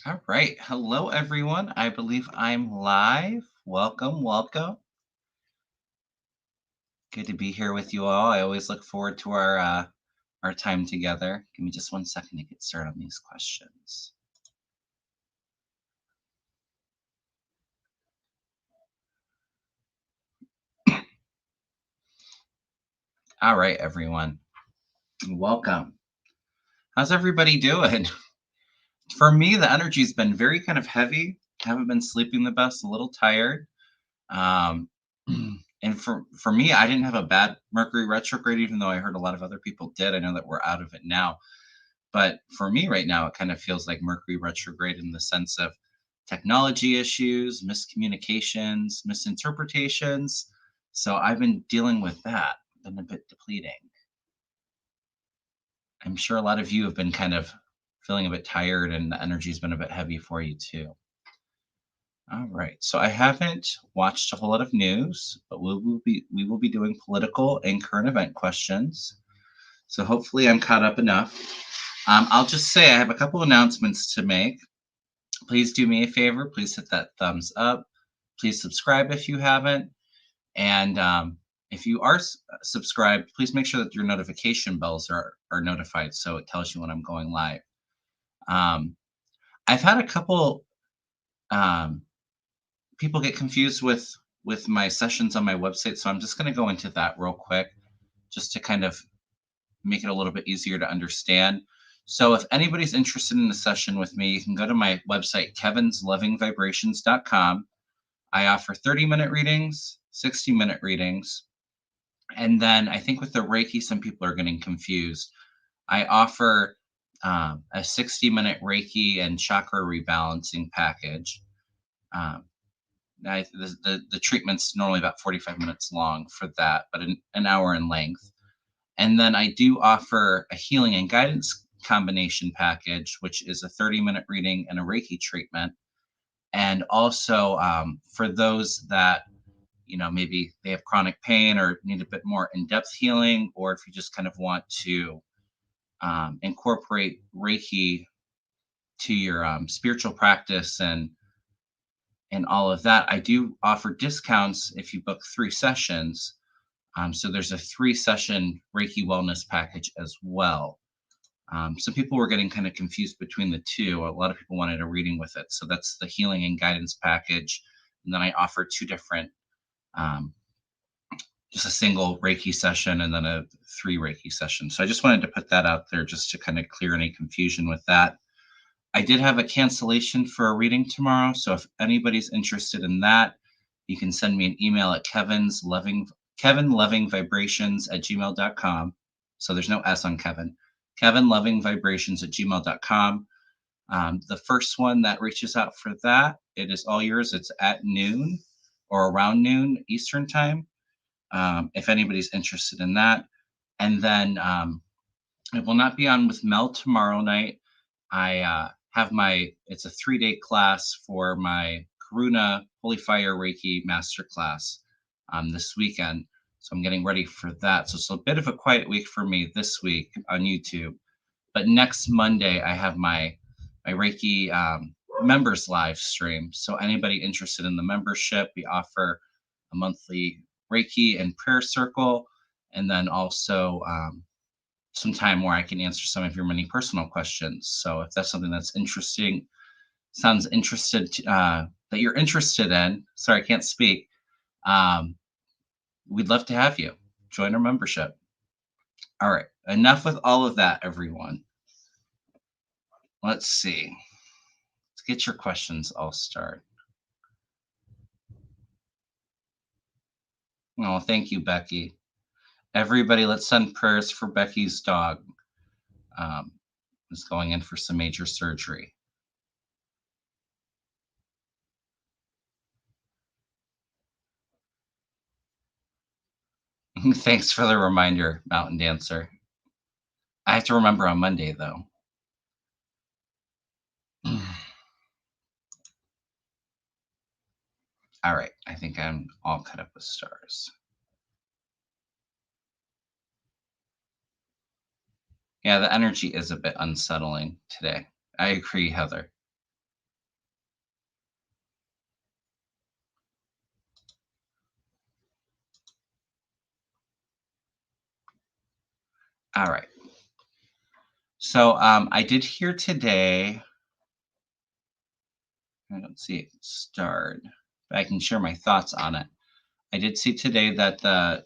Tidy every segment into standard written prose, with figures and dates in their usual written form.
All right. Hello, everyone. I believe I'm live. Welcome, welcome. Good to be here with you all. I always look forward to our time together. Give me just one second to get started on these questions. All right, everyone. Welcome. How's everybody doing? For me, the energy's been very kind of heavy. Haven't been sleeping the best, a little tired. Um, and for me, I didn't have a bad Mercury retrograde, even though I heard a lot of other people did. I know that we're out of it now. But for me right now, it kind of feels like Mercury retrograde in the sense of technology issues, miscommunications, misinterpretations. So I've been dealing with that, been a bit depleting. I'm sure a lot of you have been kind of feeling a bit tired and the energy's been a bit heavy for you too. All right. So I haven't watched a whole lot of news, but we will be doing political and current event questions. So hopefully I'm caught up enough. I'll just say I have a couple announcements to make. Please do me a favor. Please hit that thumbs up. Please subscribe if you haven't. And if you are subscribed, please make sure that your notification bells are notified so it tells you when I'm going live. Um, I've had a couple um, people get confused with my sessions on my website, so I'm just going to go into that real quick, just to kind of make it a little bit easier to understand. So if anybody's interested in a session with me, you can go to my website, kevinlovingvibrations.com. I offer 30-minute readings, 60-minute readings. And then I think with the Reiki, some people are getting confused. I offer a 60-minute Reiki and chakra rebalancing package. Um, the treatment's normally about 45 minutes long for that, but an hour in length. And then I do offer a healing and guidance combination package, which is a 30-minute reading and a Reiki treatment. And also for those that, maybe they have chronic pain or need a bit more in-depth healing, or if you just kind of want to incorporate Reiki to your spiritual practice and all of that, I do offer discounts if you book 3 sessions. So there's a 3-session Reiki wellness package as well. Some people were getting kind of confused between the two. A lot of people wanted a reading with it. So that's the healing and guidance package. And then I offer two different, um, just a single Reiki session and then a 3 Reiki session. So I just wanted to put that out there just to kind of clear any confusion with that. I did have a cancellation for a reading tomorrow. So if anybody's interested in that, you can send me an email at kevinlovingvibrations@gmail.com. So there's no S on Kevin. kevinlovingvibrations@gmail.com. The first one that reaches out for that, it is all yours. It's at noon or around noon Eastern time. If anybody's interested in that. And then I will not be on with Mel tomorrow night. I have it's a 3-day class for my Karuna Holy Fire Reiki Masterclass this weekend. So I'm getting ready for that. So it's a bit of a quiet week for me this week on YouTube. But next Monday, I have my Reiki members live stream. So anybody interested in the membership, we offer a monthly Reiki and prayer circle, and then also some time where I can answer some of your many personal questions. So if that's something that's interesting, sounds interested that you're interested in, sorry, I can't speak. Um, we'd love to have you join our membership. All right, enough with all of that, everyone. Let's see. Let's get your questions. I'll start. Oh, thank you, Becky. Everybody, let's send prayers for Becky's dog. Um, is going in for some major surgery. Thanks for the reminder, Mountain Dancer. I have to remember on Monday, though. All right, I think I'm all cut up with stars. Yeah, the energy is a bit unsettling today. I agree, Heather. All right. So I did hear today, I don't see it starred, but I can share my thoughts on it. I did see today that the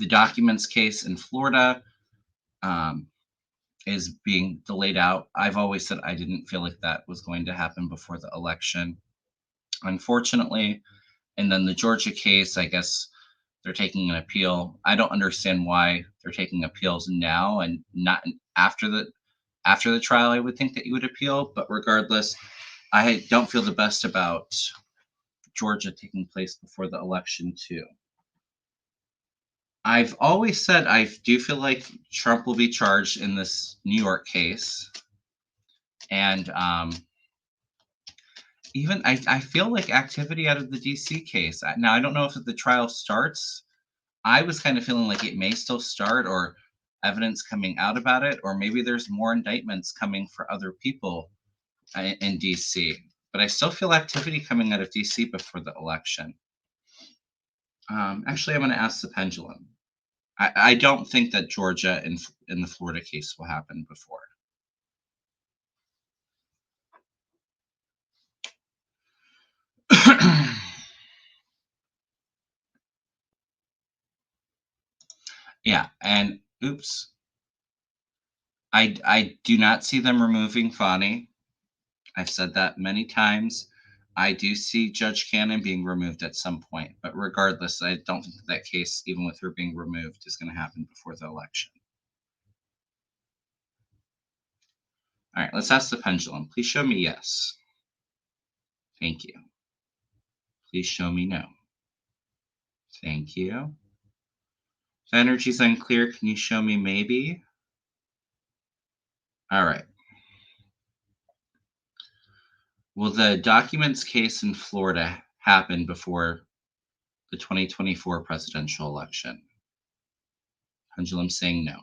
documents case in Florida um, is being delayed out. I've always said I didn't feel like that was going to happen before the election, unfortunately. And then the Georgia case, I guess they're taking an appeal. I don't understand why they're taking appeals now and not after the trial. I would think that you would appeal, but regardless, I don't feel the best about Georgia taking place before the election too. I've always said I do feel like Trump will be charged in this New York case, and even I feel like activity out of the DC case. Now I don't know if the trial starts. I was kind of feeling like it may still start, or evidence coming out about it, or maybe there's more indictments coming for other people in DC. But I still feel activity coming out of DC before the election. Actually, I'm going to ask the pendulum. I don't think that Georgia in the Florida case will happen before. Yeah, and oops, I do not see them removing Fani. I've said that many times. I do see Judge Cannon being removed at some point, but regardless, I don't think that case, even with her being removed, is going to happen before the election. All right, let's ask the pendulum. Please show me yes. Thank you. Please show me no. Thank you. The energy's unclear. Can you show me maybe? All right. Will the documents case in Florida happen before the 2024 presidential election? Pendulum saying no.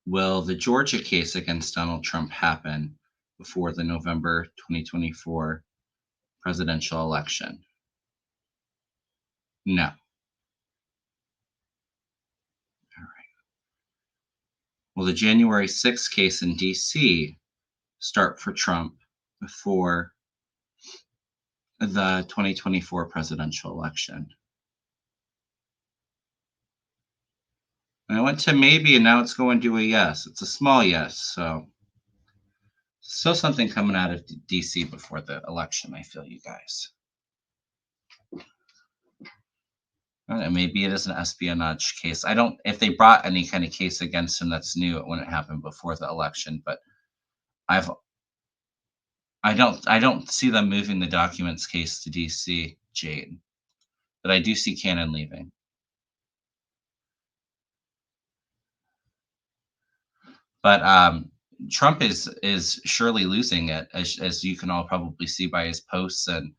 Will the Georgia case against Donald Trump happen before the November 2024 presidential election? No. All right. Will the January 6th case in DC start for Trump before the 2024 presidential election? And I went to maybe, and now it's going to a yes. It's a small yes. So still something coming out of DC before the election, I feel, you guys. Maybe it is an espionage case. I don't, if they brought any kind of case against him that's new, it wouldn't happen before the election. But I've, I don't see them moving the documents case to DC, Jade. But I do see Cannon leaving. But Trump is surely losing it, as you can all probably see by his posts and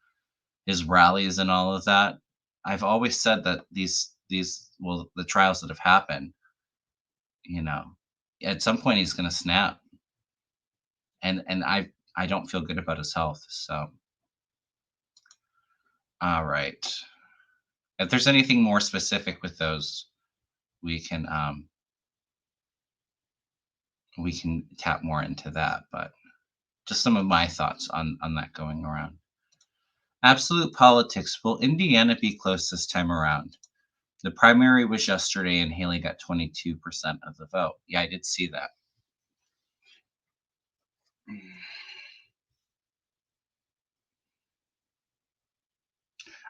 his rallies and all of that. I've always said that the trials that have happened, you know, at some point he's going to snap, and I don't feel good about his health. So, all right, if there's anything more specific with those, we can um we can tap more into that. But just some of my thoughts on that going around. Absolute politics. Will Indiana be close this time around? The primary was yesterday, and Haley got 22% of the vote. Yeah, I did see that.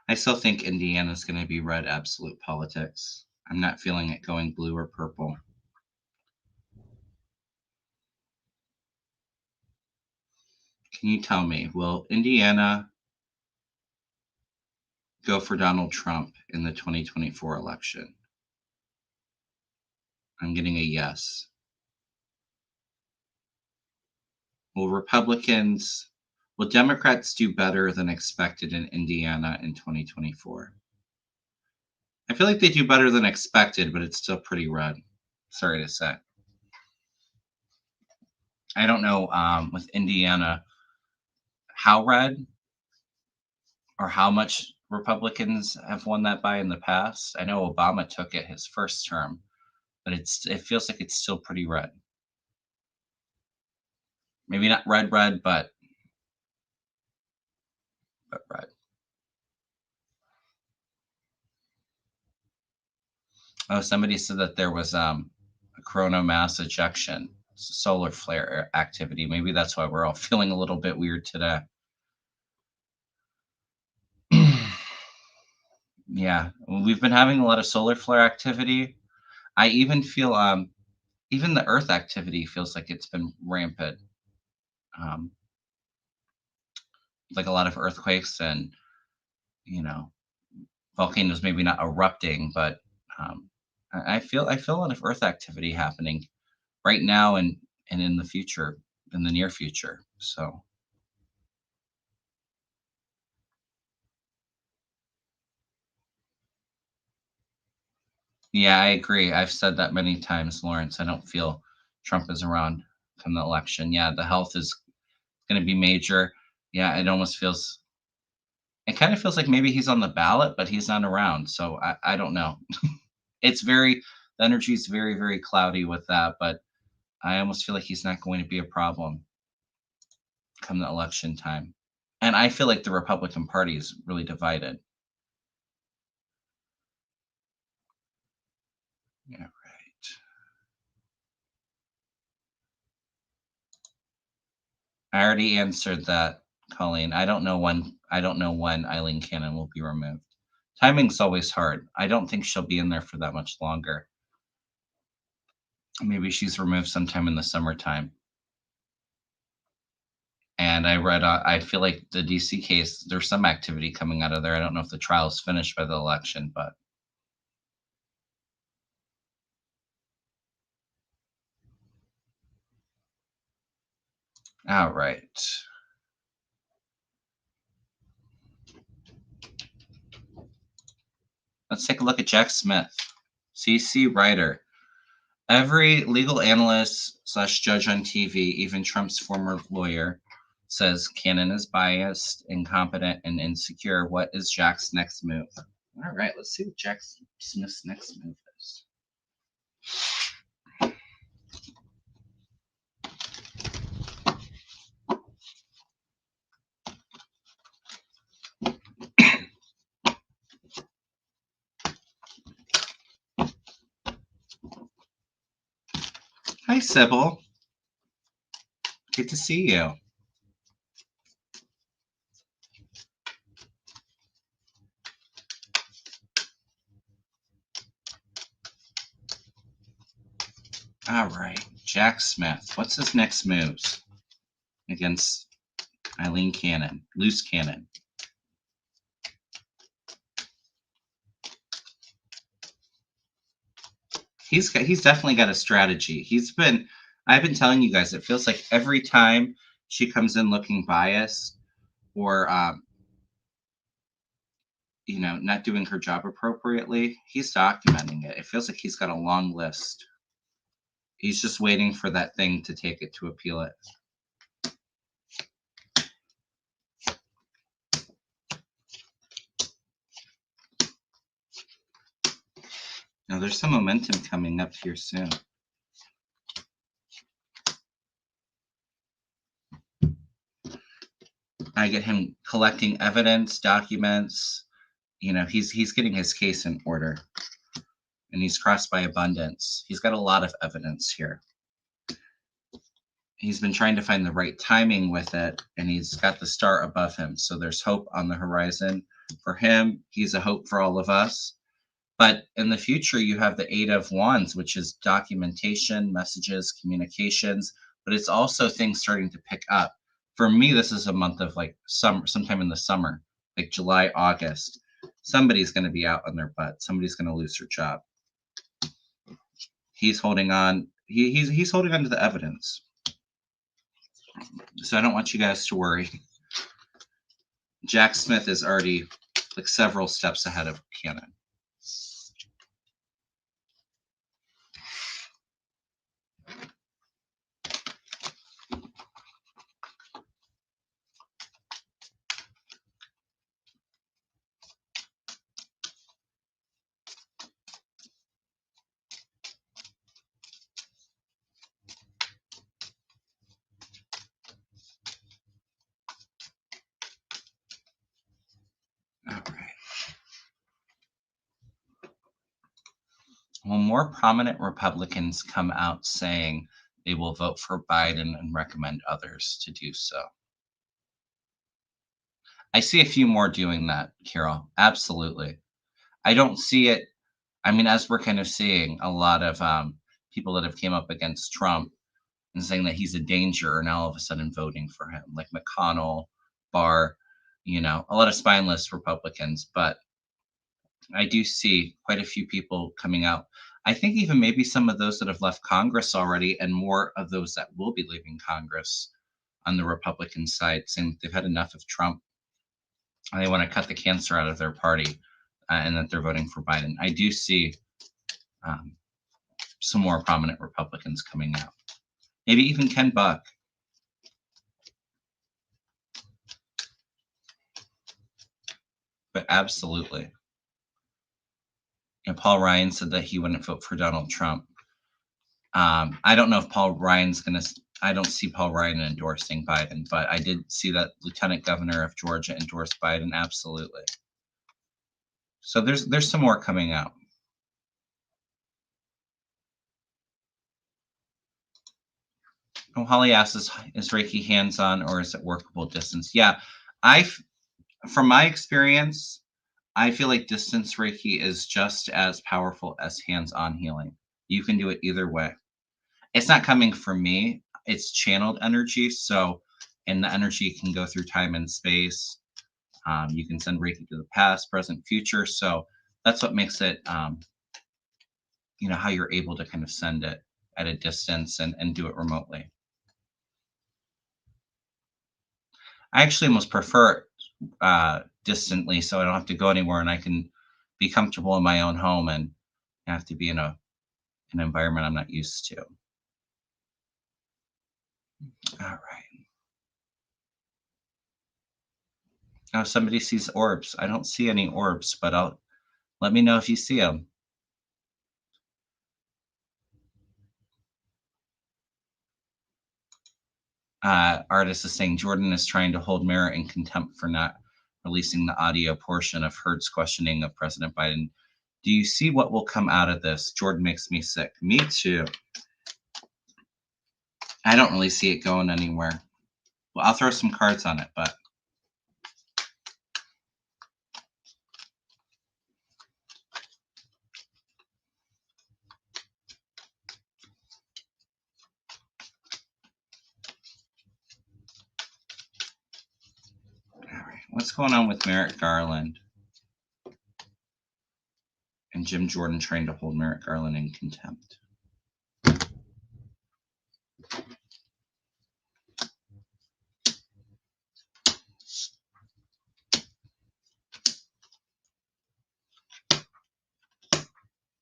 I still think Indiana's going to be red absolute politics. I'm not feeling it going blue or purple. Can you tell me, will Indiana go for Donald Trump in the 2024 election? I'm getting a yes. Will Democrats do better than expected in Indiana in 2024? I feel like they do better than expected, but it's still pretty red. Sorry to say. I don't know with Indiana how red or how much Republicans have won that by in the past. I know Obama took it his first term, but it feels like it's still pretty red. Maybe not red, red, but red. Oh, somebody said that there was a corona mass ejection, solar flare activity. Maybe that's why we're all feeling a little bit weird today. Yeah, we've been having a lot of solar flare activity. I even feel even the Earth activity feels like it's been rampant. Um, like a lot of earthquakes and you know volcanoes maybe not erupting, but I feel a lot of Earth activity happening right now and in the future, in the near future. So yeah, I agree. I've said that many times, Lawrence. I don't feel Trump is around come the election. Yeah, the health is going to be major. Yeah, it kind of feels like maybe he's on the ballot, but he's not around. So I don't know. It's very the energy is very very cloudy with that, but I almost feel like he's not going to be a problem come the election time. And I feel like the Republican Party is really divided. Yeah, right. I already answered that, Colleen. I don't know when Eileen Cannon will be removed. Timing's always hard. I don't think she'll be in there for that much longer. Maybe she's removed sometime in the summertime. And I feel like the DC case, there's some activity coming out of there. I don't know if the trial's finished by the election, but all right. Let's take a look at Jack Smith, CC writer. Every legal analyst slash judge on TV, even Trump's former lawyer, says Cannon is biased, incompetent, and insecure. What is Jack's next move? All right, let's see what Jack Smith's next move is. Hi, Sybil. Good to see you. All right, Jack Smith. What's his next moves against Eileen Cannon, loose cannon? He's definitely got a strategy. I've been telling you guys, it feels like every time she comes in looking biased or not doing her job appropriately, he's documenting it. It feels like he's got a long list. He's just waiting for that thing to take it to appeal it. Now there's some momentum coming up here soon. I get him collecting evidence, documents. He's getting his case in order, and he's crossed by abundance. He's got a lot of evidence here. He's been trying to find the right timing with it, and he's got the star above him. So there's hope on the horizon for him. He's a hope for all of us. But in the future, you have the Eight of Wands, which is documentation, messages, communications, but it's also things starting to pick up. For me, this is a month of like sometime in the summer, like July, August. Somebody's going to be out on their butt. Somebody's going to lose their job. He's holding on. He's holding on to the evidence. So I don't want you guys to worry. Jack Smith is already like several steps ahead of Cannon. more prominent Republicans come out saying they will vote for Biden and recommend others to do so. I see a few more doing that, Carol. Absolutely. I don't see it. I mean, as we're kind of seeing a lot of people that have came up against Trump and saying that he's a danger are now all of a sudden voting for him, like McConnell, Barr, a lot of spineless Republicans. But I do see quite a few people coming out. I think even maybe some of those that have left Congress already, and more of those that will be leaving Congress on the Republican side, saying they've had enough of Trump and they want to cut the cancer out of their party, and that they're voting for Biden. I do see um, some more prominent Republicans coming out. Maybe even Ken Buck. But absolutely. And Paul Ryan said that he wouldn't vote for Donald Trump. I don't know if Paul Ryan's going to. I don't see Paul Ryan endorsing Biden, but I did see that Lieutenant Governor of Georgia endorsed Biden. Absolutely. So there's some more coming out. Oh, Holly asks, is Reiki hands-on or is it workable distance? Yeah, I, from my experience, I feel like distance Reiki is just as powerful as hands-on healing. You can do it either way. It's not coming from me. It's channeled energy. So, and the energy can go through time and space. You can send Reiki to the past, present, future. So that's what makes it, how you're able to kind of send it at a distance and do it remotely. I actually almost prefer it distantly so I don't have to go anywhere and I can be comfortable in my own home and have to be in an environment I'm not used to. All right. Now somebody sees orbs. I don't see any orbs, but I'll let me know if you see them. Artist is saying Jordan is trying to hold Mara in contempt for not releasing the audio portion of Heard's questioning of President Biden. Do you see what will come out of this? Jordan makes me sick. Me too. I don't really see it going anywhere. Well, I'll throw some cards on it, but all right. What's going on with Merrick Garland and Jim Jordan trying to hold Merrick Garland in contempt?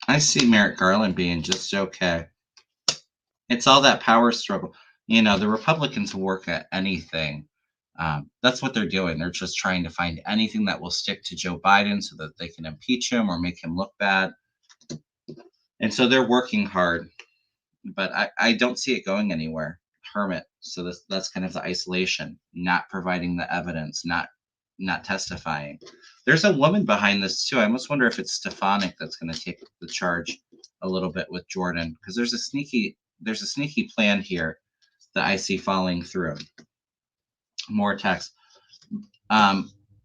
I see Merrick Garland being just okay. It's all that power struggle. The Republicans will work at anything. That's what they're doing. They're just trying to find anything that will stick to Joe Biden so that they can impeach him or make him look bad. And so they're working hard, but I don't see it going anywhere. Hermit. So that's kind of the isolation, not providing the evidence, not testifying. There's a woman behind this too. I almost wonder if it's Stefanik that's going to take the charge a little bit with Jordan, because there's a sneaky plan here that I see falling through. More text.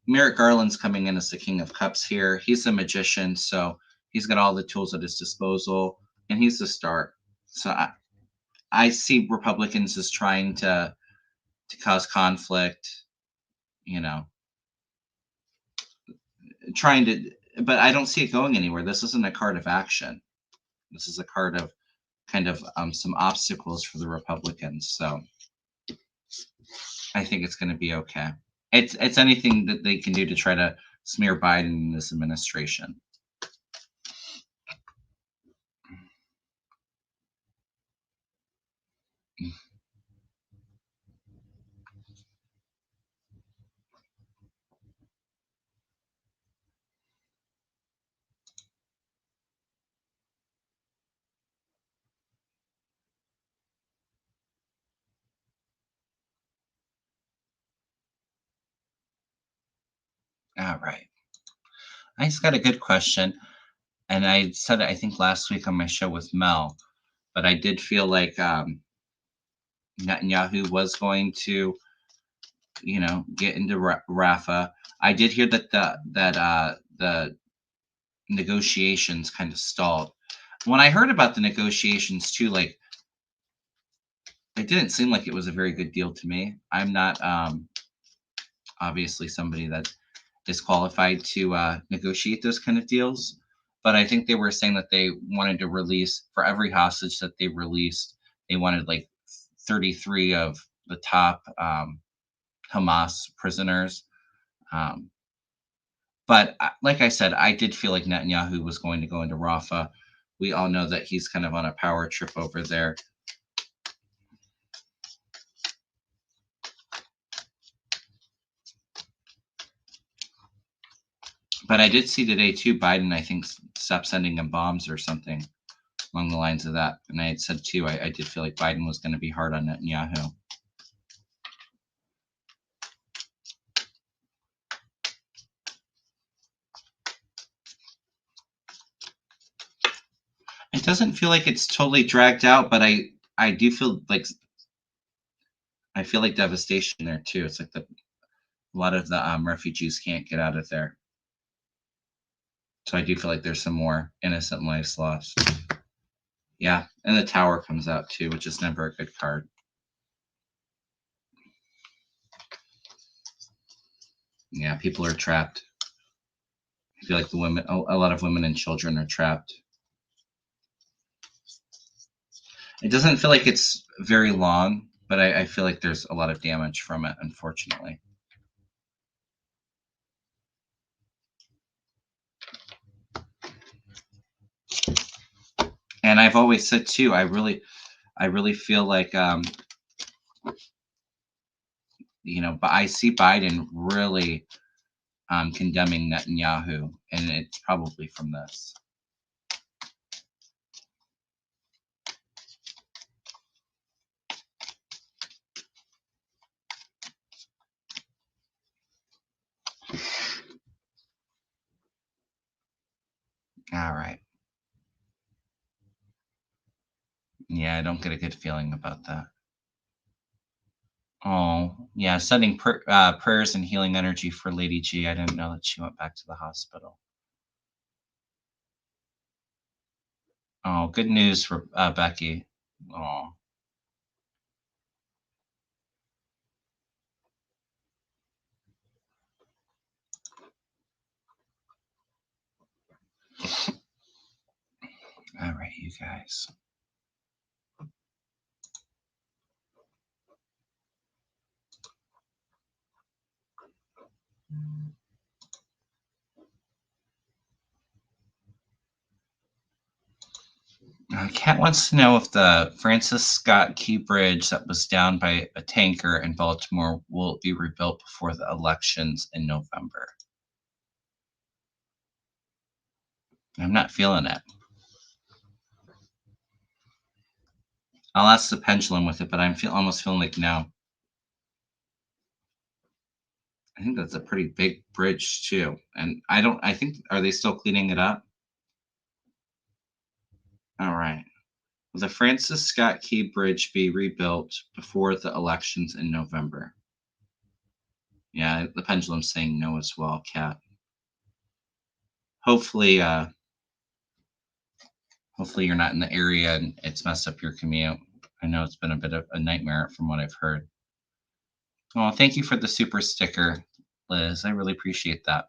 Merrick Garland's coming in as the King of Cups here. He's a magician, so he's got all the tools at his disposal, and he's the star. So I see Republicans as trying to cause conflict, you know, trying to, but I don't see it going anywhere. This isn't a card of action. This is a card of kind of some obstacles for the Republicans. So I think it's going to be okay. It's anything that they can do to try to smear Biden in this administration. All right. I just got a good question. And I said it, I think, last week on my show with Mel, but I did feel like Netanyahu was going to, get into Rafah. I did hear that the negotiations kind of stalled. When I heard about the negotiations too, like, it didn't seem like it was a very good deal to me. I'm not obviously somebody that is qualified to negotiate those kind of deals, but I think they were saying that they wanted to release, for every hostage that they released, they wanted like 33 of the top Hamas prisoners. Um, but like I said, I did feel like Netanyahu was going to go into Rafah. We all know that he's kind of on a power trip over there. But I did see today too, Biden, I think, stopped sending him bombs or something along the lines of that. And I had said too, I did feel like Biden was going to be hard on Netanyahu. It doesn't feel like it's totally dragged out, but I do feel like, I feel like devastation there too. It's like a lot of the refugees can't get out of there. So I do feel like there's some more innocent lives lost. Yeah, and the tower comes out too, which is never a good card. Yeah, people are trapped. I feel like the women, a lot of women and children are trapped. It doesn't feel like it's very long, but I feel like there's a lot of damage from it, unfortunately. And I've always said too, I really feel like, but I see Biden really condemning Netanyahu, and it's probably from this. All right. Yeah, I don't get a good feeling about that. Oh, yeah, sending prayers and healing energy for Lady G. I didn't know that she went back to the hospital. Oh, good news for Becky. Oh, all right, you guys. Kat wants to know if the Francis Scott Key Bridge that was down by a tanker in Baltimore will be rebuilt before the elections in November. I'm not feeling it. I'll ask the pendulum with it, but I'm almost feeling like no. I think that's a pretty big bridge too, and I think, are they still cleaning it up? All right. Will the Francis Scott Key Bridge be rebuilt before the elections in November? Yeah, the pendulum's saying no as well, Kat. Hopefully, hopefully you're not in the area and it's messed up your commute. I know it's been a bit of a nightmare from what I've heard. Oh, thank you for the super sticker, Liz. I really appreciate that.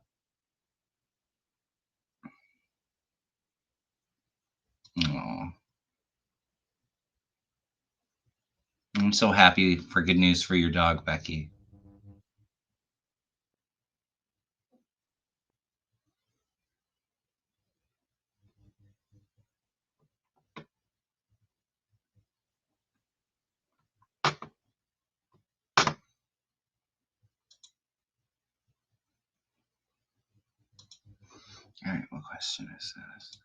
Oh, I'm so happy for good news for your dog, Becky. All right, what question is this?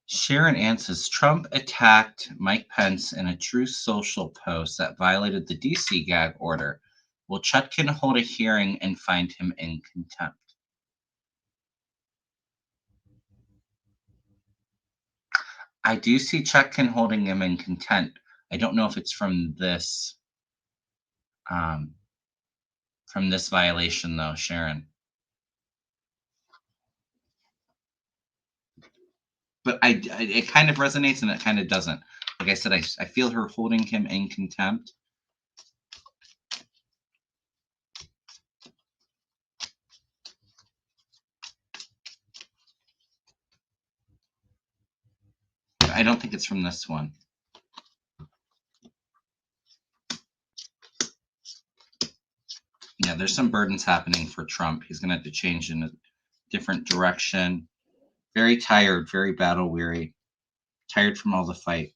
Sharon Ann says Trump attacked Mike Pence in a True Social post that violated the DC gag order. Will Chutkin hold a hearing and find him in contempt? I do see Chetkin holding him in contempt. I don't know if it's um, from this violation though, Sharon. But it kind of resonates and it kind of doesn't. Like I said, I feel her holding him in contempt. I don't think it's from this one. Yeah, there's some burdens happening for Trump. He's going to have to change in a different direction. Very tired, very battle weary, tired from all the fight.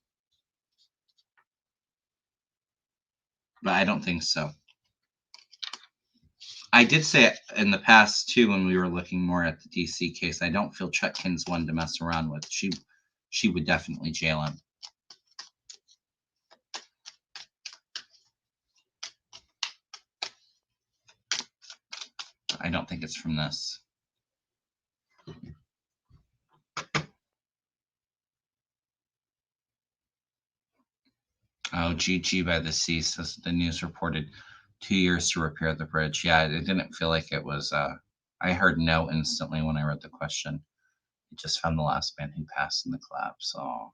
But I don't think so. I did say in the past too, when we were looking more at the DC case, I don't feel Chetkin's one to mess around with. She would definitely jail him. I don't think it's from this. Oh, GG by the sea, says the news reported 2 years to repair the bridge. Yeah, it didn't feel like it was. I heard no instantly when I read the question. It just found the last man who passed in the collapse. So,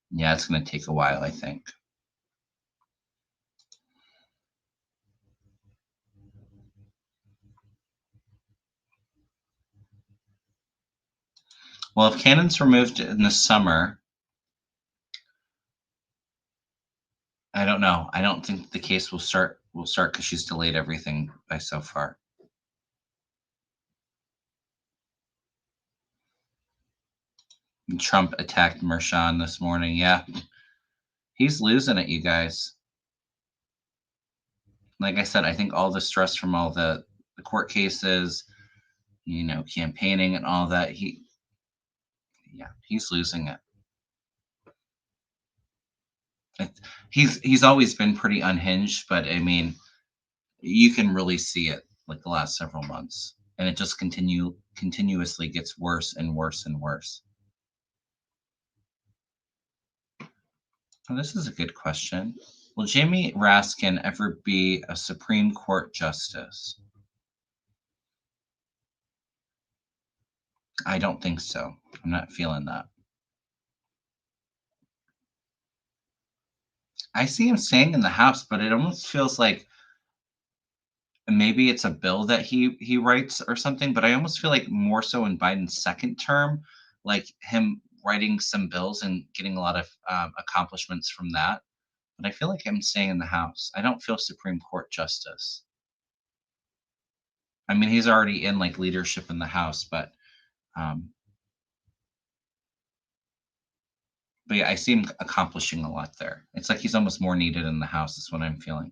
yeah, it's going to take a while, I think. Well, if Cannon's removed in the summer, I don't know. I don't think the case will start. Will start because she's delayed everything by so far. And Trump attacked Mershon this morning. Yeah, he's losing it, you guys. Like I said, I think all the stress from all the court cases, campaigning and all that. He's losing it. He's always been pretty unhinged, but I mean, you can really see it like the last several months, and it just continuously gets worse and worse and worse. Oh, this is a good question. Will Jamie Raskin ever be a Supreme Court justice? I don't think so. I'm not feeling that. I see him staying in the House, but it almost feels like maybe it's a bill that he writes or something. But I almost feel like more so in Biden's second term, like him writing some bills and getting a lot of accomplishments from that. But I feel like I'm staying in the House. I don't feel Supreme Court justice. I mean, he's already in like leadership in the House, um, but yeah, I see him accomplishing a lot there. It's like he's almost more needed in the House, is what I'm feeling.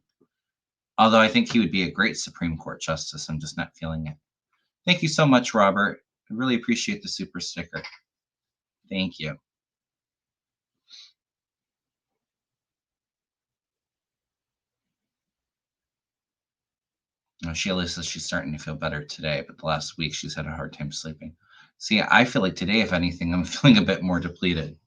Although I think he would be a great Supreme Court justice, I'm just not feeling it. Thank you so much, Robert. I really appreciate the super sticker. Thank you. Sheila says she's starting to feel better today, but the last week she's had a hard time sleeping. See, I feel like today, if anything, I'm feeling a bit more depleted.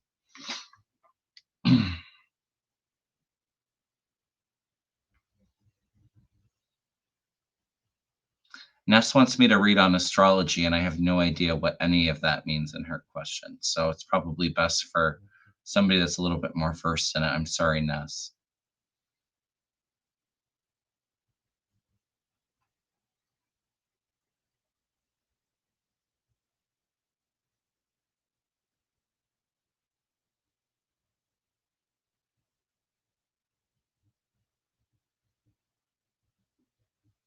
Ness wants me to read on astrology, and I have no idea what any of that means in her question. So it's probably best for somebody that's a little bit more versed in it. I'm sorry, Ness.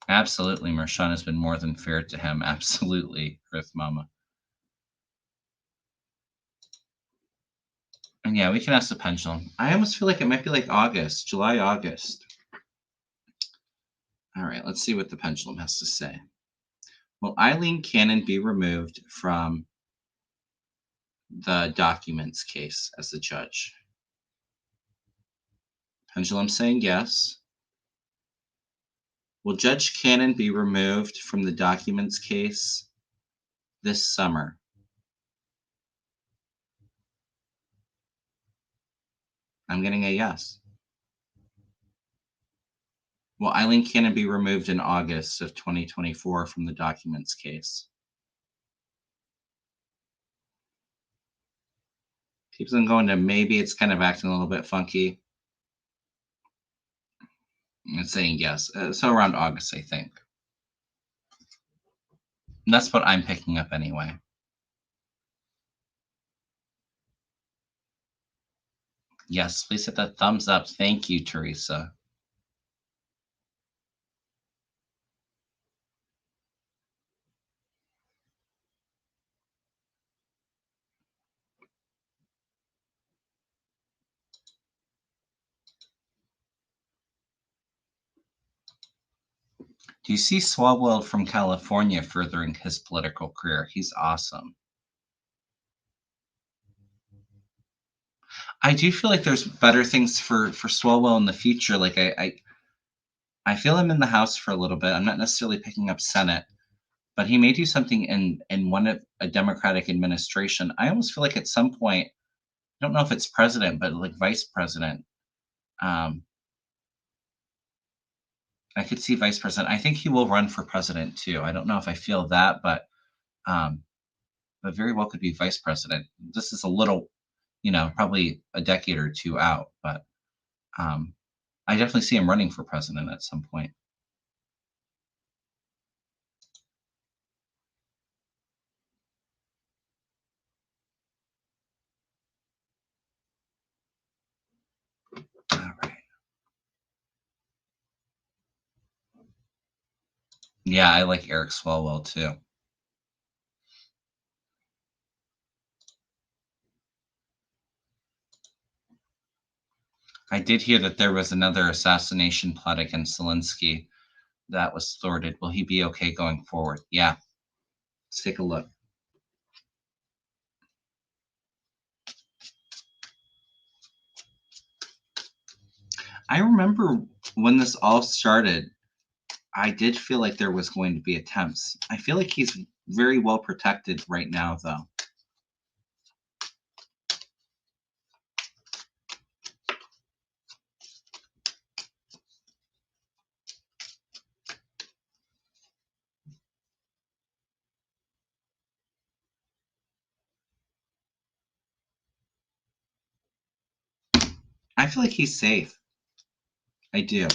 Absolutely, Marshawn has been more than fair to him. Absolutely, Earth Mama. And yeah, we can ask the pendulum. I almost feel like it might be like August, July, August. All right, let's see what the pendulum has to say. Will Eileen Cannon be removed from the documents case as the judge? Pendulum saying yes. Will Judge Cannon be removed from the documents case this summer? I'm getting a yes. Will Eileen Cannon be removed in August of 2024 from the documents case? Keeps on going to maybe it's kind of acting a little bit funky. And saying yes. So around August, I think. And that's what I'm picking up anyway. Yes, please hit that thumbs up. Thank you, Teresa. Do you see Swalwell from California furthering his political career? He's awesome. I do feel like there's better things for Swalwell in the future. Like I feel him in the House for a little bit. I'm not necessarily picking up Senate, but he may do something in one of a Democratic administration. I almost feel like at some point, I don't know if it's president, but like vice president. Um, I could see vice president. I think he will run for president too. I don't know if I feel that, um, but very well could be vice president. This is a little, probably a decade or two out, but um, I definitely see him running for president at some point. All right. Yeah, I like Eric Swalwell too. I did hear that there was another assassination plot against Zelensky that was thwarted. Will he be okay going forward? Yeah, let's take a look. I remember when this all started, I did feel like there was going to be attempts. I feel like he's very well protected right now, though. I feel like he's safe. I do.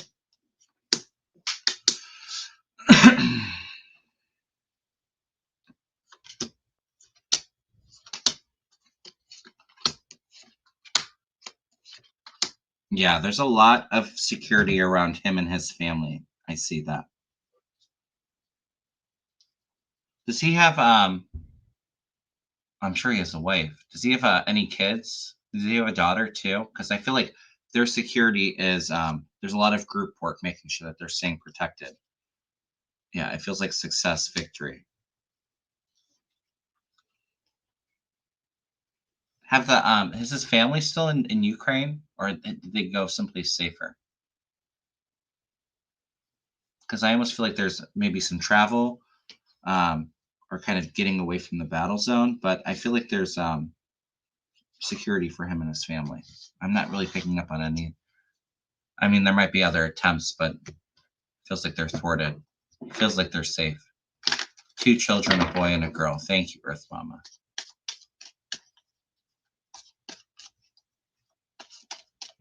Yeah, there's a lot of security around him and his family. I see that. Does he have I'm sure he has a wife. Does he have any kids? Does he have a daughter too? Because I feel like their security is there's a lot of group work making sure that they're staying protected. Yeah, it feels like success, victory. Have the is his family still in Ukraine or did they go someplace safer? Because I almost feel like there's maybe some travel um, or kind of getting away from the battle zone, but I feel like there's security for him and his family. I'm not really picking up on any. I mean, there might be other attempts, but it feels like they're thwarted. It feels like they're safe. Two children, a boy and a girl. Thank you, Earth Mama.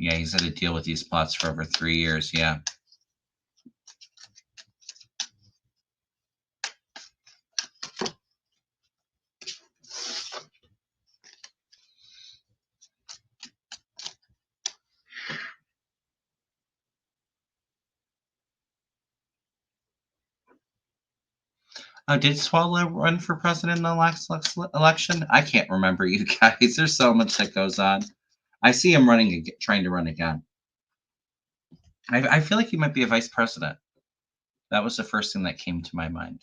Yeah, he's had to deal with these plots for over 3 years. Yeah. Oh, did Swallow run for president in the last election? I can't remember, you guys. There's so much that goes on. I see him running, trying to run again. I feel like he might be a vice president. That was the first thing that came to my mind.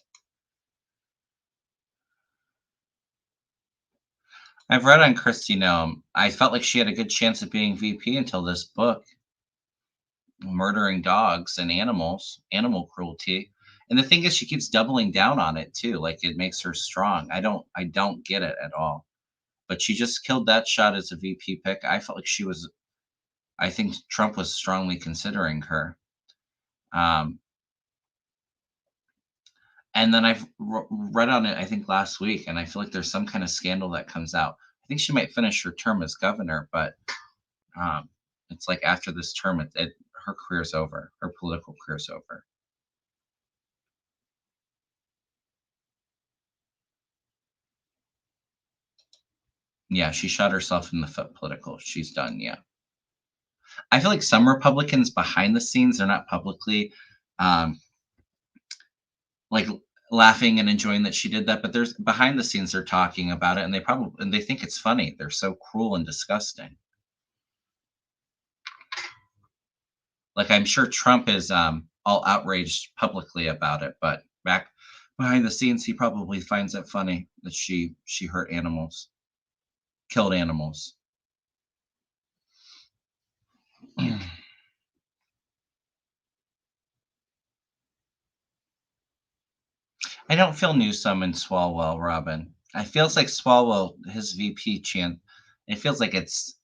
I've read on Kristi Noem. I felt like she had a good chance of being VP until this book, murdering dogs and animals, animal cruelty. And the thing is, she keeps doubling down on it too. Like it makes her strong. I don't get it at all. But she just killed that shot as a VP pick. I felt like she was I think Trump was strongly considering her. Um, and then I've read on it, I think last week, and I feel like there's some kind of scandal that comes out. I think she might finish her term as governor, but um, it's like after this term, her career's over. Her political career's over. Yeah, she shot herself in the foot political. She's done. Yeah. I feel like some Republicans behind the scenes, they're not publicly um, like laughing and enjoying that she did that, but there's behind the scenes they're talking about it, and they think it's funny. They're so cruel and disgusting. Like I'm sure Trump is all outraged publicly about it, but back behind the scenes he probably finds it funny that she hurt animals, killed animals. I don't feel Newsom and Swalwell, Robin. I feels like Swalwell, his VP chance. It feels like it's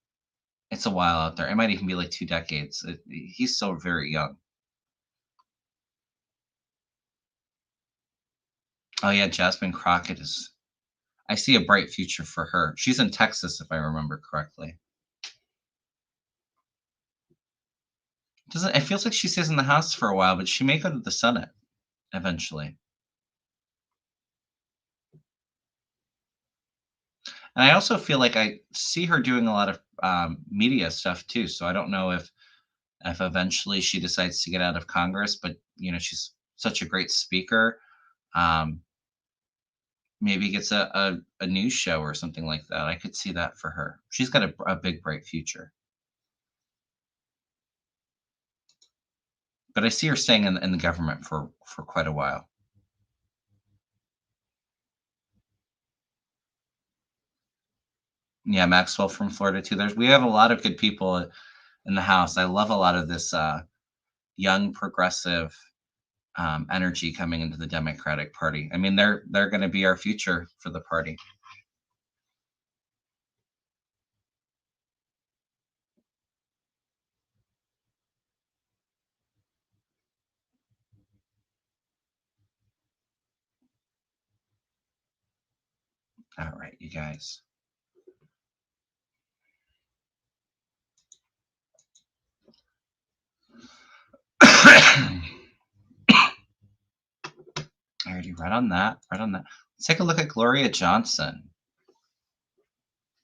a while out there. It might even be like 2 decades. He's still very young. Oh yeah, Jasmine Crockett is. I see a bright future for her. She's in Texas, if I remember correctly. Doesn't it feels like she stays in the House for a while, but she may go to the Senate eventually. And I also feel like I see her doing a lot of media stuff too. So I don't know if eventually she decides to get out of Congress, but she's such a great speaker. Um, Maybe gets a news show or something like that. I could see that for her. She's got a big bright future. But I see her staying in the government for quite a while. Yeah, Maxwell from Florida too. We have a lot of good people in the House. I love a lot of this young progressive energy coming into the Democratic Party. I mean, they're going to be our future for the party. All right, you guys. I already read on that. Read on that. Let's take a look at Gloria Johnson.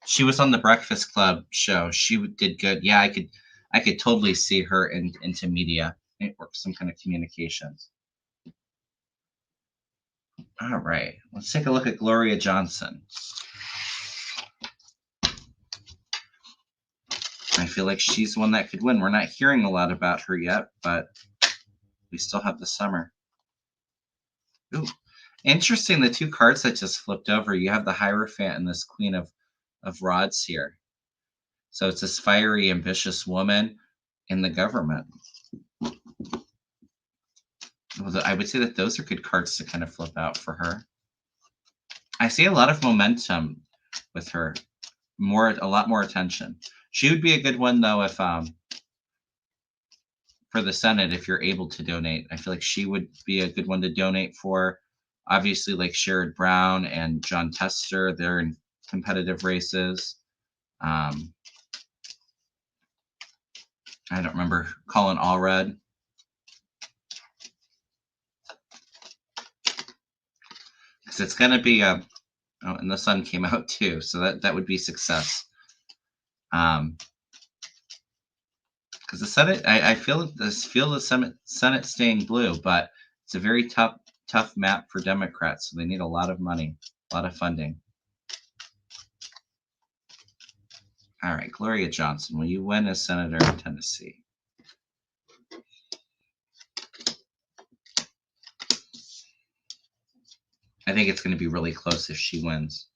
She was on the Breakfast Club show. Did good. Yeah, I could totally see her into media or some kind of communications. All right, let's take a look at Gloria Johnson. I feel like she's one that could win. We're not hearing a lot about her yet, but we still have the summer. Ooh, interesting. The two cards that just flipped over. You have the Hierophant and this Queen of Rods here. So it's this fiery, ambitious woman in the government. Well, I would say that those are good cards to kind of flip out for her. I see a lot of momentum with her. A lot more attention. She would be a good one though if for the Senate if you're able to donate. I feel like she would be a good one to donate for. Obviously, like Sherrod Brown and John Tester, they're in competitive races. Um, I don't remember Colin Allred. Because it's going to be oh, and the sun came out too, so that would be success. Because the Senate, I feel the Senate staying blue, but it's a very tough map for Democrats, so they need a lot of money, a lot of funding. All right, Gloria Johnson, will you win as senator in Tennessee? I think it's going to be really close if she wins.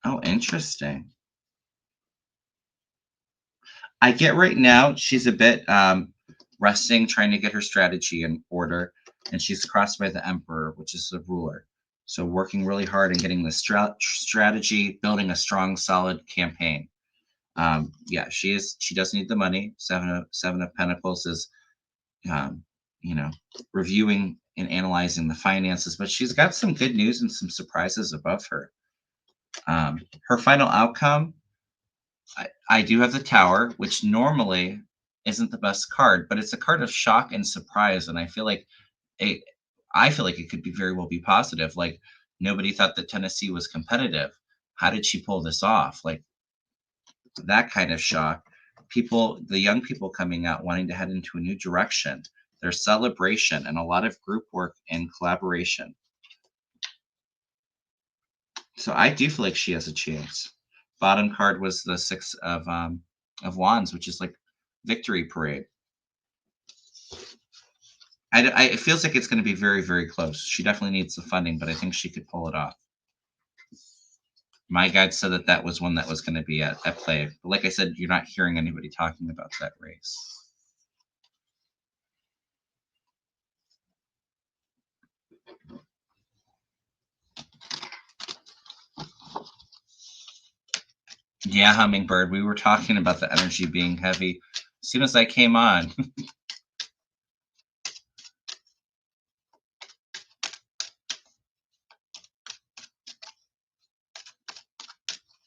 Oh, interesting. I get right now she's a bit resting, trying to get her strategy in order. And she's crossed by the Emperor, which is the ruler. So working really hard and getting the strategy, building a strong, solid campaign. Yeah, she is. She does need the money. Seven of Pentacles is, um, you know, reviewing and analyzing the finances, but she's got some good news and some surprises above her. Her final outcome, I do have the Tower, which normally isn't the best card, but it's a card of shock and surprise, and it, I feel like it could be very well be positive. Like nobody thought that Tennessee was competitive. How did she pull this off? Like that kind of shock. People, the young people coming out wanting to head into a new direction. There's celebration and a lot of group work and collaboration. So I do feel like she has a chance. Bottom card was the Six of Wands, which is like victory parade. It feels like it's going to be very, very close. She definitely needs the funding, but I think she could pull it off. My guide said that that was one that was going to be at play. But like I said, you're not hearing anybody talking about that race. Yeah, Hummingbird, we were talking about the energy being heavy as soon as I came on.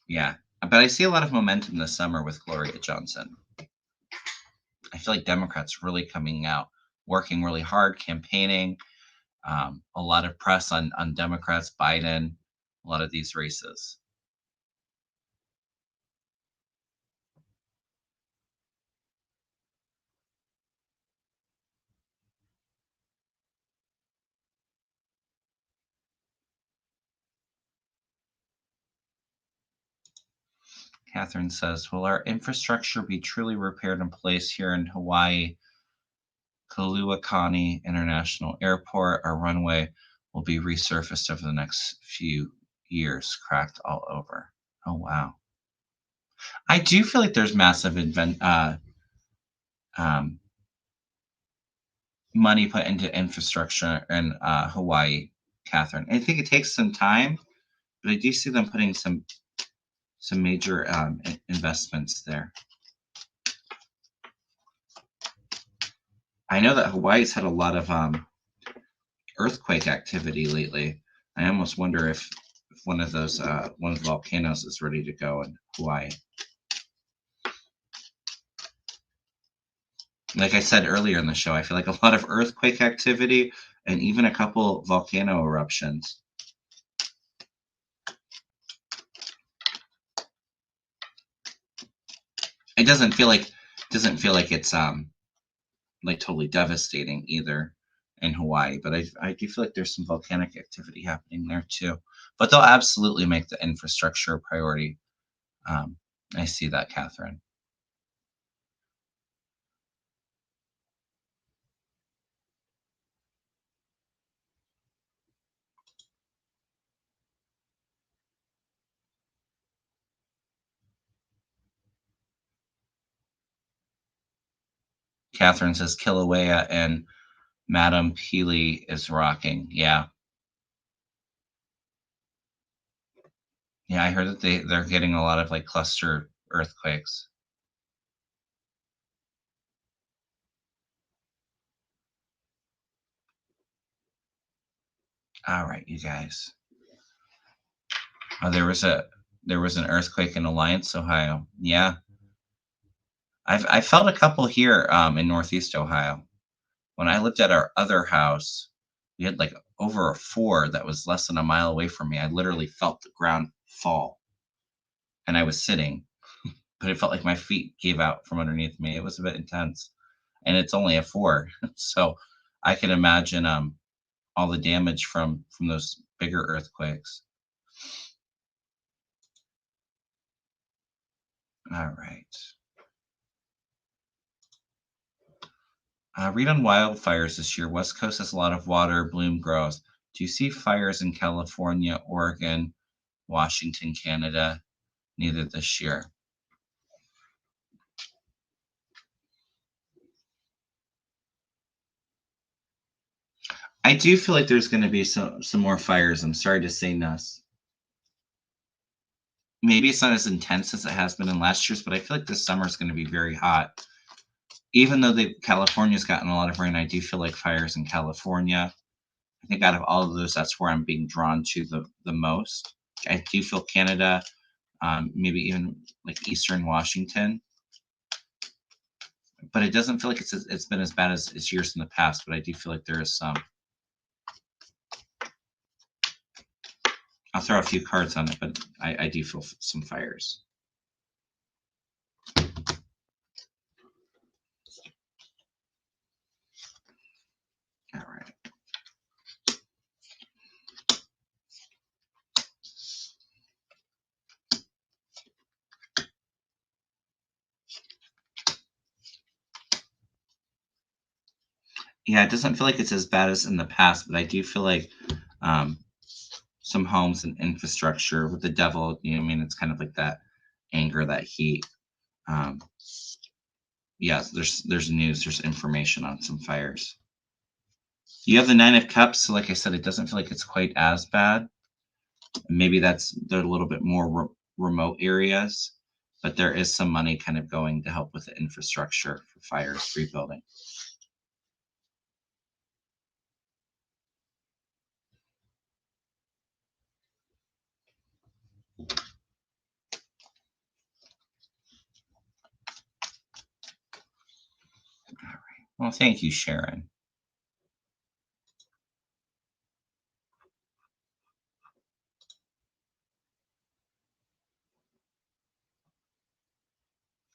Yeah, but I see a lot of momentum this summer with Gloria Johnson. I feel like Democrats really coming out, working really hard, campaigning, a lot of press on Democrats, Biden, a lot of these races. Catherine says, will our infrastructure be truly repaired in place here in Hawaii? Kaluakani International Airport, our runway will be resurfaced over the next few years, cracked all over. Oh, wow. I do feel like there's massive um, money put into infrastructure in Hawaii, Catherine. I think it takes some time, but I do see them putting some major investments there. I know that Hawaii's had a lot of earthquake activity lately. I almost wonder if one of those one of the volcanoes is ready to go in Hawaii. Like I said earlier in the show, I feel like a lot of earthquake activity and even a couple volcano eruptions. It doesn't feel like it's like totally devastating either in Hawaii, but I do feel like there's some volcanic activity happening there too. But they'll absolutely make the infrastructure a priority. I see that, Catherine. Catherine says Kilauea and Madame Peely is rocking. Yeah. Yeah, I heard that they're getting a lot of like cluster earthquakes. All right, you guys. Oh, there was an earthquake in Alliance, Ohio. Yeah. I felt a couple here in Northeast Ohio. When I lived at our other house, we had like over a 4 that was less than a mile away from me. I literally felt the ground fall and I was sitting, but it felt like my feet gave out from underneath me. It was a bit intense. And it's only a 4. So I can imagine all the damage from those bigger earthquakes. All right. Read on wildfires this year. West Coast has a lot of water, bloom grows. Do you see fires in California, Oregon, Washington, Canada? Neither this year. I do feel like there's going to be some more fires. I'm sorry to say, Nuss. Maybe it's not as intense as it has been in last year's, but I feel like this summer is going to be very hot. Even though California's gotten a lot of rain, I do feel like fires in California. I think out of all of those, that's where I'm being drawn to the most. I do feel Canada, maybe even like Eastern Washington, but it doesn't feel like it's been as bad as years in the past. But I do feel like there is some. I'll throw a few cards on it, but I do feel some fires. All right. Yeah, it doesn't feel like it's as bad as in the past, but I do feel like um, some homes and infrastructure with the devil. You know, I mean, it's kind of like that anger, that heat. Um, yeah, there's news, there's information on some fires. You have the Nine of Cups, so like I said, it doesn't feel like it's quite as bad. Maybe they're a little bit more remote areas, but there is some money kind of going to help with the infrastructure for fires rebuilding. Well, thank you, Sharon.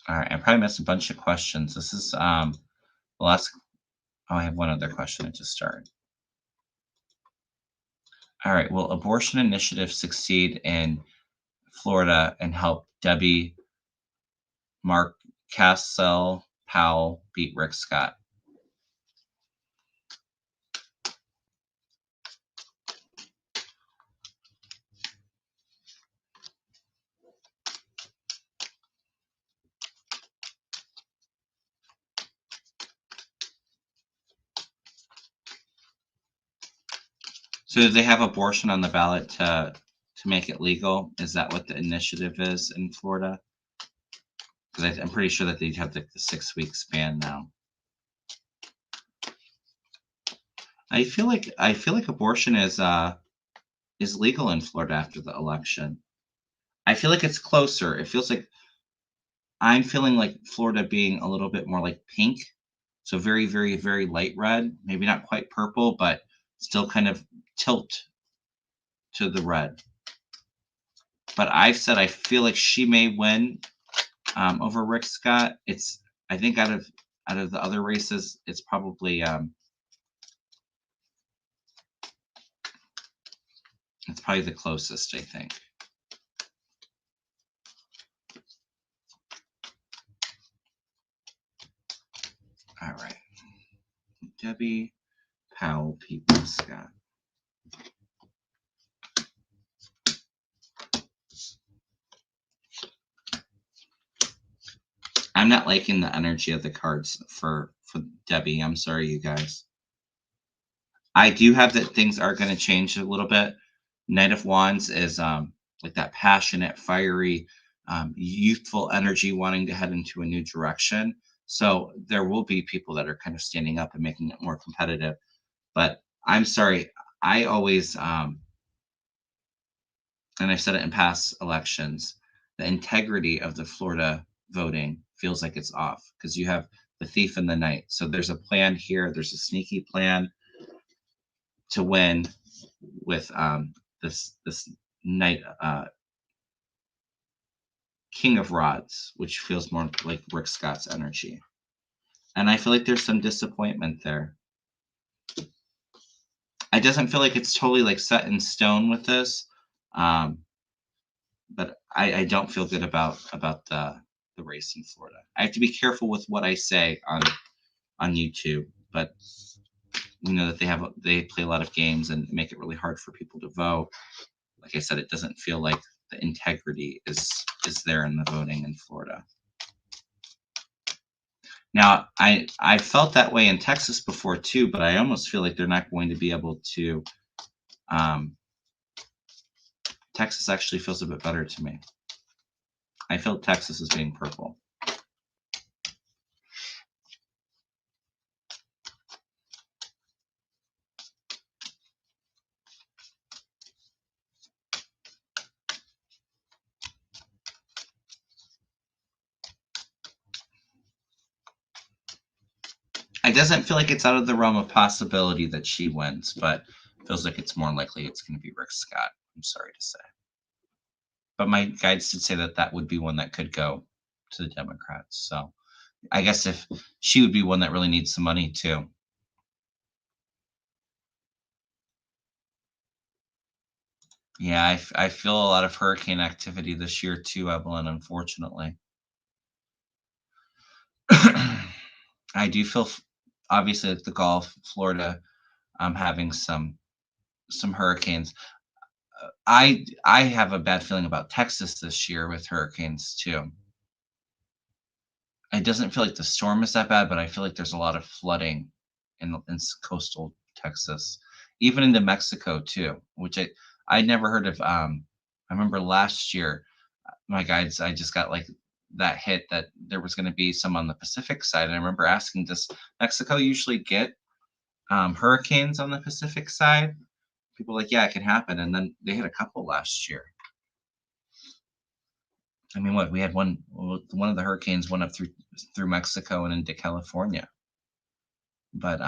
All right, I probably missed a bunch of questions. This is the last. Oh, I have one other question to just start. All right, will abortion initiatives succeed in Florida and help Debbie Mark Cassell Powell beat Rick Scott? So do they have abortion on the ballot to make it legal? Is that what the initiative is in Florida? Because I'm pretty sure that they'd have the 6 week span now. I feel like abortion is legal in Florida after the election. I feel like it's closer. It feels like I'm feeling like Florida being a little bit more like pink. So very, very, very light red, maybe not quite purple, but still kind of tilt to the red. But I've said I feel like she may win over Rick Scott. I think out of the other races, it's probably the closest. I think. All right, Debbie Powell, People Scott. I'm not liking the energy of the cards for Debbie. I'm sorry, you guys. I do have that things are going to change a little bit. Knight of Wands is like that passionate, fiery, youthful energy wanting to head into a new direction. So there will be people that are kind of standing up and making it more competitive. But I'm sorry, I always, and I've said it in past elections, the integrity of the Florida voting feels like it's off because you have the thief and the knight. So there's a plan here. There's a sneaky plan to win with this knight, king of rods, which feels more like Rick Scott's energy. And I feel like there's some disappointment there. It doesn't feel like it's totally like set in stone with this, um, but I don't feel good about the race in Florida. I have to be careful with what I say on YouTube, but we know that they play a lot of games and make it really hard for people to vote. Like I said, it doesn't feel like the integrity is there in the voting in Florida. Now, I felt that way in Texas before too, but I almost feel like they're not going to be able to. Um, Texas actually feels a bit better to me. I feel Texas as being purple. It doesn't feel like it's out of the realm of possibility that she wins, but feels like it's more likely it's going to be Rick Scott. I'm sorry to say, but my guides did say that that would be one that could go to the Democrats. So I guess if she would be one that really needs some money too. Yeah, I feel a lot of hurricane activity this year too, Evelyn, unfortunately. I do feel obviously at the Gulf, Florida, having some hurricanes. I have a bad feeling about Texas this year with hurricanes too. It doesn't feel like the storm is that bad, but I feel like there's a lot of flooding in coastal Texas, even into Mexico too, which I never heard of. I remember last year, my guides, I just got like that hit that there was going to be some on the Pacific side, and I remember asking, does Mexico usually get hurricanes on the Pacific side? People were like, yeah, it can happen, and then they had a couple last year. I mean, what we had one of the hurricanes went up through Mexico and into California. But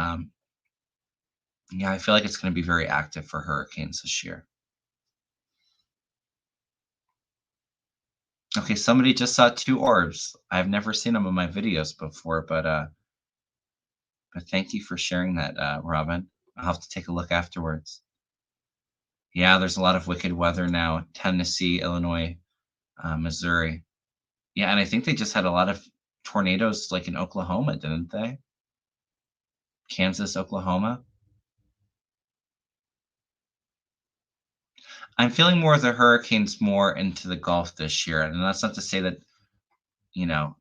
yeah, I feel like it's going to be very active for hurricanes this year. Okay, somebody just saw two orbs. I've never seen them in my videos before, but thank you for sharing that, Robin. I'll have to take a look afterwards. Yeah, there's a lot of wicked weather now. Tennessee, Illinois, Missouri. Yeah, and I think they just had a lot of tornadoes like in Oklahoma, didn't they? Kansas, Oklahoma. I'm feeling more of the hurricanes more into the Gulf this year, and that's not to say that, you know,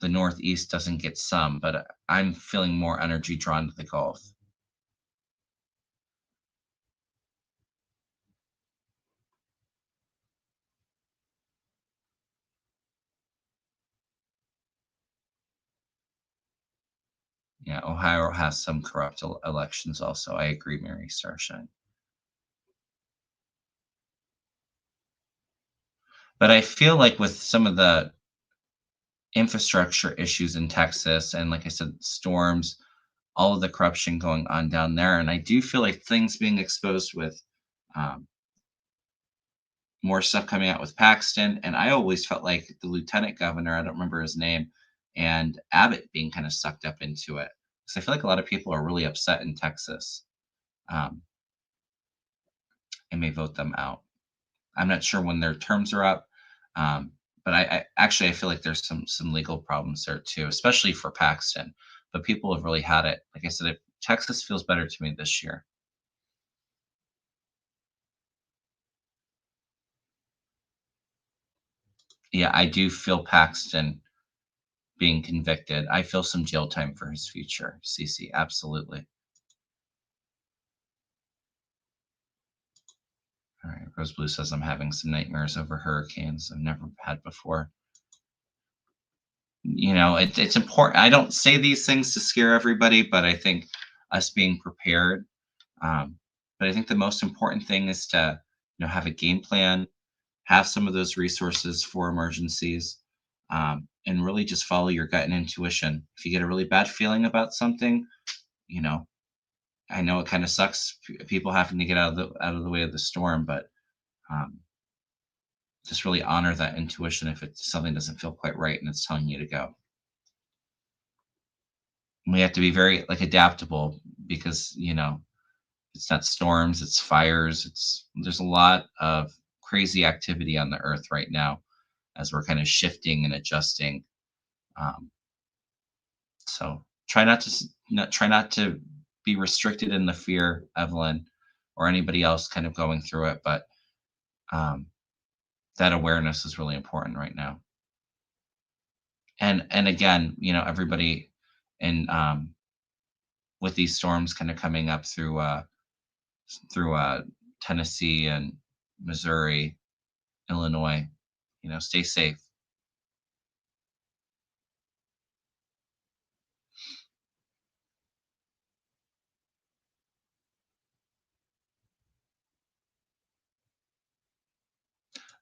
the Northeast doesn't get some, but I'm feeling more energy drawn to the Gulf. Yeah, Ohio has some corrupt elections also. I agree, Mary Starshine. But I feel like with some of the infrastructure issues in Texas and like I said, storms, all of the corruption going on down there, and I do feel like things being exposed with um, more stuff coming out with Paxton, and I always felt like the lieutenant governor, I don't remember his name, and Abbott being kind of sucked up into it. Because I feel like a lot of people are really upset in Texas um, and may vote them out. I'm not sure when their terms are up, um, but I actually I feel like there's some legal problems there too, especially for Paxton. But people have really had it. Like I said, Texas feels better to me this year. Yeah, I do feel Paxton being convicted. I feel some jail time for his future. CC, absolutely. All right. Rose Blue says I'm having some nightmares over hurricanes I've never had before. It's important. I don't say these things to scare everybody, but I think us being prepared. Um, but I think the most important thing is to, have a game plan, have some of those resources for emergencies, and really just follow your gut and intuition. If you get a really bad feeling about something, you know, I know it kind of sucks. People having to get out of the way of the storm, but um, just really honor that intuition if something doesn't feel quite right and it's telling you to go. And we have to be very like adaptable because it's not storms, it's fires, there's a lot of crazy activity on the earth right now as we're kind of shifting and adjusting. Um, so try not to be restricted in the fear, Evelyn, or anybody else kind of going through it, but um, that awareness is really important right now. And again, everybody in with these storms kind of coming up through Tennessee and Missouri, Illinois, stay safe.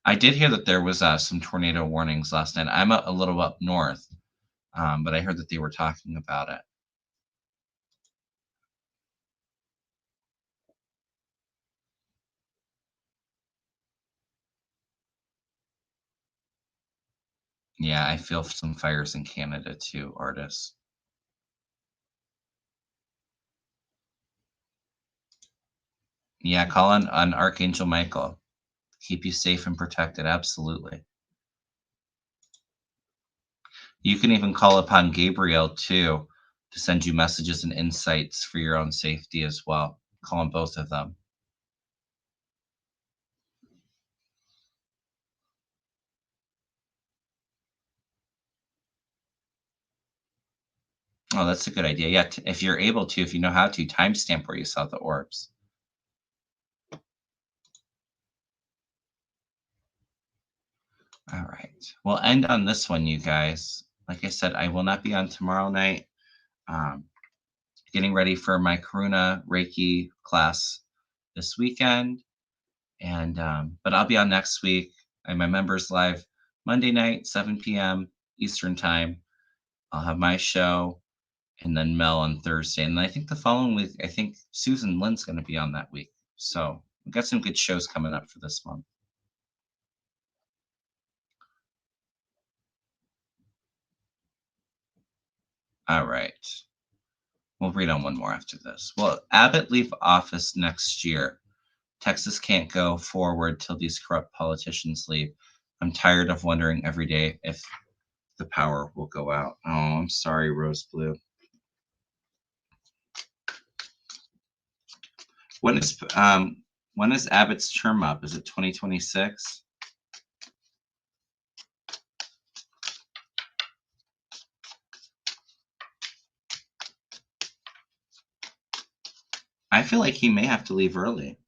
I did hear that there was some tornado warnings last night. I'm a little up north, but I heard that they were talking about it. Yeah, I feel some fires in Canada too, artists. Yeah, call on Archangel Michael. Keep you safe and protected. Absolutely. You can even call upon Gabriel too to send you messages and insights for your own safety as well. Call on both of them. Oh, that's a good idea. Yeah, if you're able to, if you know how to, timestamp where you saw the orbs. All right. We'll end on this one, you guys. Like I said, I will not be on tomorrow night. Um, Getting ready for my Karuna Reiki class this weekend, and but I'll be on next week. I have my members live Monday night, 7 p.m. Eastern time. I'll have my show, and then Mel on Thursday, and I think the following week, I think Susan Lynn's going to be on that week. So we've got some good shows coming up for this month. All right. We'll read on one more after this. Will Abbott leave office next year? Texas can't go forward till these corrupt politicians leave. I'm tired of wondering every day if the power will go out. Oh, I'm sorry, Rose Blue. When is Abbott's term up? Is it 2026? I feel like he may have to leave early.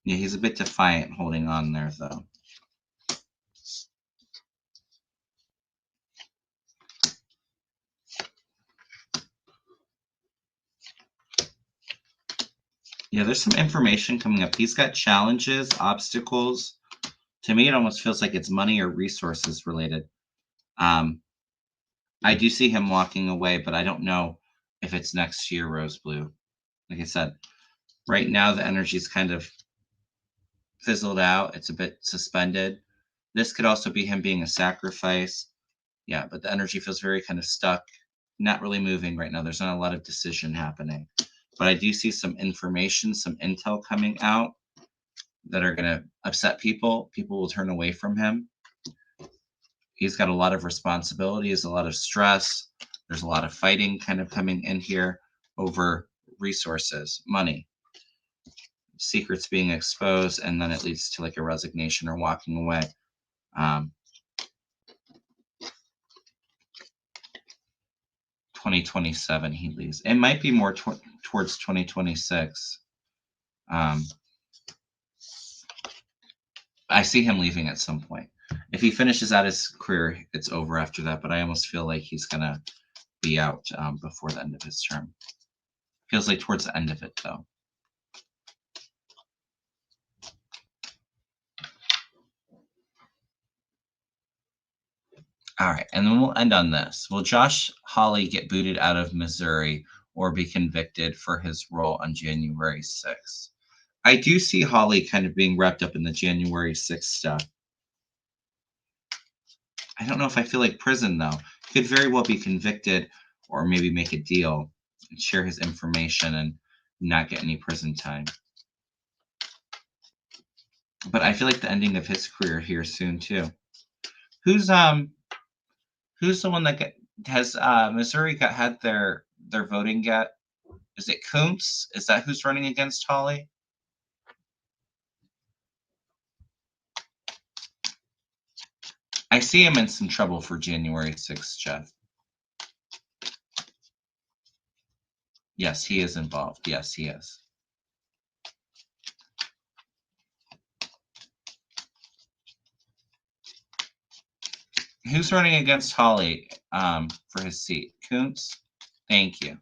Yeah, he's a bit defiant holding on there, though. Yeah, there's some information coming up. He's got challenges, obstacles. To me, it almost feels like it's money or resources related. Um, I do see him walking away, but I don't know if it's next year, Rose Blue. Like I said, right now the energy's kind of fizzled out. It's a bit suspended. This could also be him being a sacrifice. Yeah, but the energy feels very kind of stuck, not really moving right now. There's not a lot of decision happening. But I do see some information, some intel coming out that are going to upset people. People will turn away from him. He's got a lot of responsibilities, a lot of stress. There's a lot of fighting kind of coming in here over resources, money, secrets being exposed, and then it leads to like a resignation or walking away. Um, 2027 he leaves. It might be more towards 2026. Um, I see him leaving at some point. If he finishes out his career, it's over after that. But I almost feel like he's gonna be out before the end of his term. Feels like towards the end of it, though. All right, and then we'll end on this. Will Josh Hawley get booted out of Missouri or be convicted for his role on January 6th? I do see Hawley kind of being wrapped up in the January 6th stuff. I don't know if I feel like prison, though. Could very well be convicted or maybe make a deal and share his information and not get any prison time. But I feel like the ending of his career here soon too. Who's who's the one that Has Missouri had their voting yet? Is it Kuntz? Is that who's running against Hawley? I see him in some trouble for January 6th, Jeff. Yes, he is involved. Yes, he is. Who's running against Hawley for his seat? Kuntz? Thank you.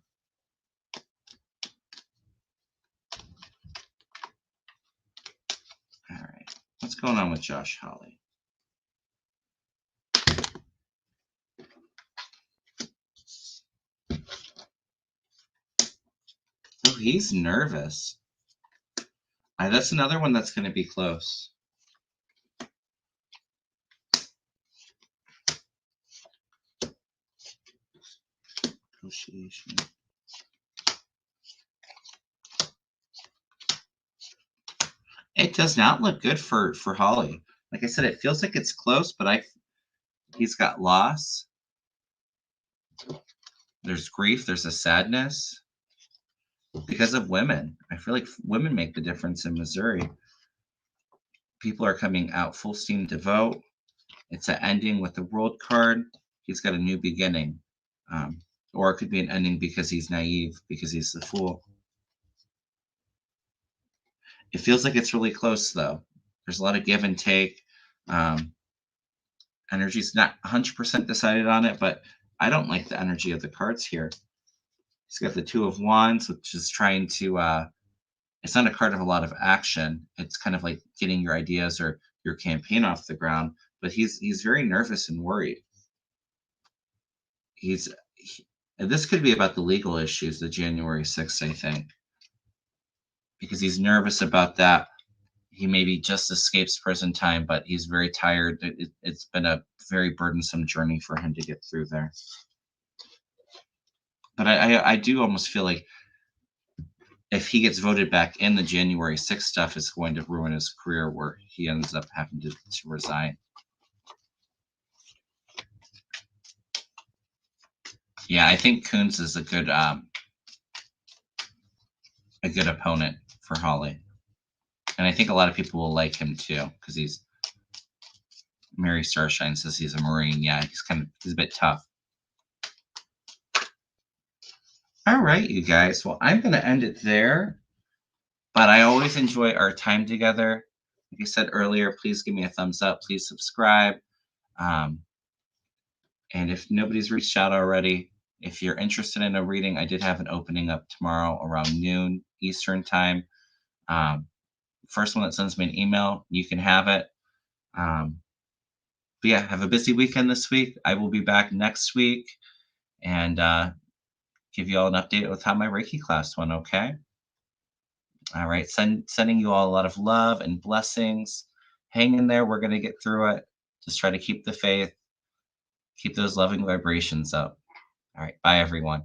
All right. What's going on with Josh Hawley? Oh, he's nervous. That's another one that's going to be close. Negotiation. It does not look good for Hawley. Like I said, it feels like it's close, but he's got loss. There's grief. There's a sadness because of women. I feel like women make the difference in Missouri. People are coming out full steam to vote. It's an ending with the world card. He's got a new beginning. Or it could be an ending because he's naive, because he's the fool. It feels like it's really close, though. There's a lot of give and take. Energy's not 100% decided on it, but I don't like the energy of the cards here. He's got the Two of Wands, which is trying to, it's not a card of a lot of action. It's kind of like getting your ideas or your campaign off the ground, but he's very nervous and worried. This could be about the legal issues, the January 6th, I think, because he's nervous about that. He maybe just escapes prison time, but he's very tired. It's been a very burdensome journey for him to get through there. But I do almost feel like if he gets voted back in, the January 6th stuff is going to ruin his career where he ends up having to resign. Yeah, I think Coons is a good opponent for Hawley. And I think a lot of people will like him too, because Mary Starshine says he's a Marine. Yeah, he's a bit tough. All right, you guys. Well, I'm going to end it there. But I always enjoy our time together. Like I said earlier, please give me a thumbs up. Please subscribe. And if nobody's reached out already, if you're interested in a reading, I did have an opening up tomorrow around noon Eastern time. First one that sends me an email, you can have it. But yeah, have a busy weekend this week. I will be back next week and give you all an update with how my Reiki class went, okay? All right, sending you all a lot of love and blessings. Hang in there. We're going to get through it. Just try to keep the faith, keep those loving vibrations up. All right, bye, everyone.